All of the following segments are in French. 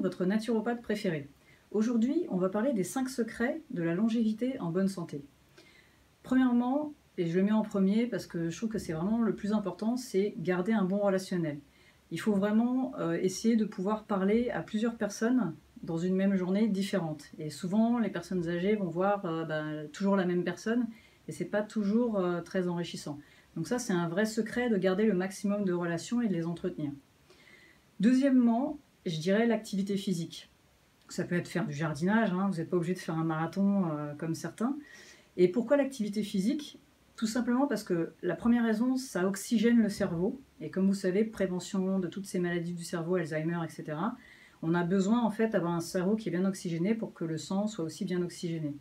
votre naturopathe préféré. Aujourd'hui, on va parler des 5 secrets de la longévité en bonne santé. Premièrement, et je le mets en premier parce que je trouve que c'est vraiment le plus important, c'est garder un bon relationnel. Il faut vraiment essayer de pouvoir parler à plusieurs personnes dans une même journée différente. Et souvent, les personnes âgées vont voir toujours la même personne et c'est pas toujours très enrichissant. Donc ça, c'est un vrai secret de garder le maximum de relations et de les entretenir. Deuxièmement, je dirais l'activité physique. Ça peut être faire du jardinage, hein, vous n'êtes pas obligé de faire un marathon comme certains. Et pourquoi l'activité physique? Tout simplement parce que la première raison, ça oxygène le cerveau. Et comme vous savez, prévention de toutes ces maladies du cerveau, Alzheimer, etc. On a besoin en fait d'avoir un cerveau qui est bien oxygéné pour que le sang soit aussi bien oxygéné.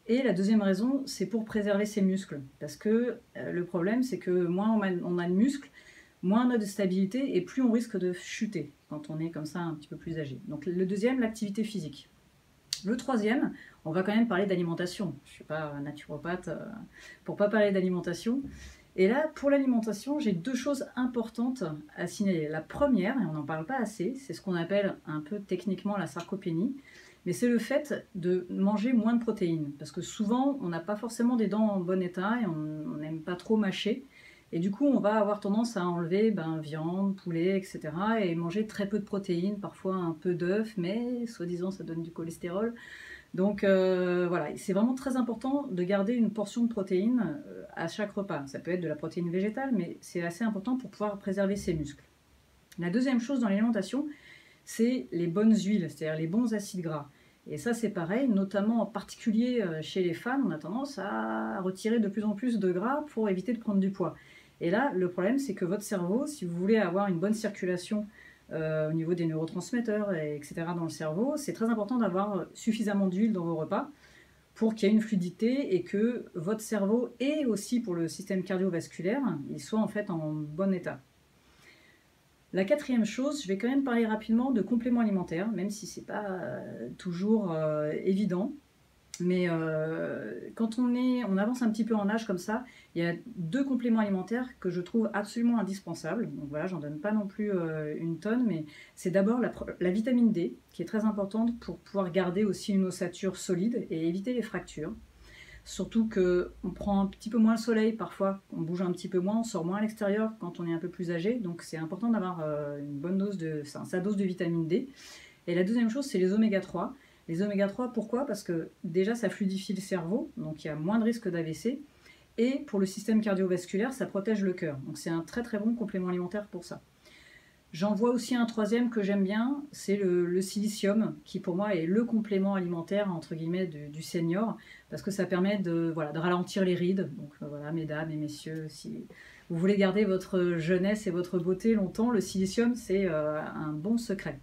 Et la deuxième raison, c'est pour préserver ses muscles. Parce que le problème, c'est que moins on a de muscles, moins on a de stabilité et plus on risque de chuter quand on est comme ça un petit peu plus âgé. Donc le deuxième, l'activité physique. Le troisième, on va quand même parler d'alimentation. Je ne suis pas naturopathe pour ne pas parler d'alimentation. Et là, pour l'alimentation, j'ai 2 choses importantes à signaler. La première, et on n'en parle pas assez, c'est ce qu'on appelle un peu techniquement la sarcopénie, mais c'est le fait de manger moins de protéines. Parce que souvent, on n'a pas forcément des dents en bon état et on n'aime pas trop mâcher. Et du coup, on va avoir tendance à enlever viande, poulet, etc. et manger très peu de protéines, parfois un peu d'œufs, mais soi-disant ça donne du cholestérol. Donc voilà, c'est vraiment très important de garder une portion de protéines à chaque repas. Ça peut être de la protéine végétale, mais c'est assez important pour pouvoir préserver ses muscles. La deuxième chose dans l'alimentation, c'est les bonnes huiles, c'est-à-dire les bons acides gras. Et ça, c'est pareil, notamment en particulier chez les femmes, on a tendance à retirer de plus en plus de gras pour éviter de prendre du poids. Et là, le problème, c'est que votre cerveau, si vous voulez avoir une bonne circulation au niveau des neurotransmetteurs, etc. dans le cerveau, c'est très important d'avoir suffisamment d'huile dans vos repas pour qu'il y ait une fluidité et que votre cerveau, et aussi pour le système cardiovasculaire, il soit en fait en bon état. La quatrième chose, je vais quand même parler rapidement de compléments alimentaires, même si ce n'est pas toujours évident. Mais quand on avance un petit peu en âge comme ça, il y a 2 compléments alimentaires que je trouve absolument indispensables. Donc voilà, j'en donne pas non plus une tonne, mais c'est d'abord la vitamine D, qui est très importante pour pouvoir garder aussi une ossature solide et éviter les fractures. Surtout qu'on prend un petit peu moins le soleil parfois, on bouge un petit peu moins, on sort moins à l'extérieur quand on est un peu plus âgé. Donc c'est important d'avoir une bonne dose sa dose de vitamine D. Et la deuxième chose, c'est les oméga 3. Les oméga 3, pourquoi? Parce que déjà, ça fluidifie le cerveau, donc il y a moins de risque d'AVC. Et pour le système cardiovasculaire, ça protège le cœur. Donc c'est un très très bon complément alimentaire pour ça. J'en vois aussi un troisième que j'aime bien, c'est le silicium, qui pour moi est le complément alimentaire entre guillemets du senior, parce que ça permet de ralentir les rides. Donc voilà, mesdames et messieurs, si vous voulez garder votre jeunesse et votre beauté longtemps, le silicium c'est un bon secret.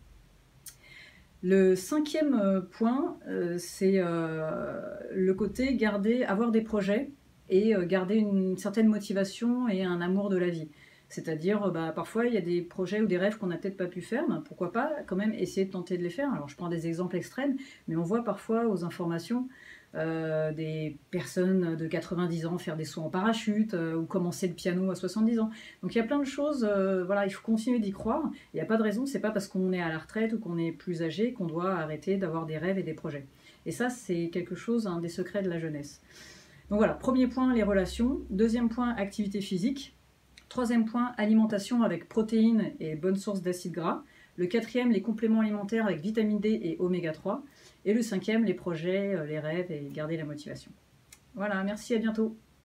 Le 5e point, c'est le côté avoir des projets et garder une certaine motivation et un amour de la vie. C'est-à-dire, parfois, il y a des projets ou des rêves qu'on n'a peut-être pas pu faire, pourquoi pas quand même essayer de tenter de les faire. Alors, je prends des exemples extrêmes, mais on voit parfois aux informations des personnes de 90 ans faire des sauts en parachute ou commencer le piano à 70 ans. Donc, il y a plein de choses, voilà, il faut continuer d'y croire. Il n'y a pas de raison, c'est pas parce qu'on est à la retraite ou qu'on est plus âgé qu'on doit arrêter d'avoir des rêves et des projets. Et ça, c'est quelque chose, un des secrets de la jeunesse. Donc voilà, premier point, les relations. Deuxième point, activité physique. Troisième point, alimentation avec protéines et bonnes sources d'acides gras. Le 4e, les compléments alimentaires avec vitamine D et oméga 3. Et le 5e, les projets, les rêves et garder la motivation. Voilà, merci, à bientôt.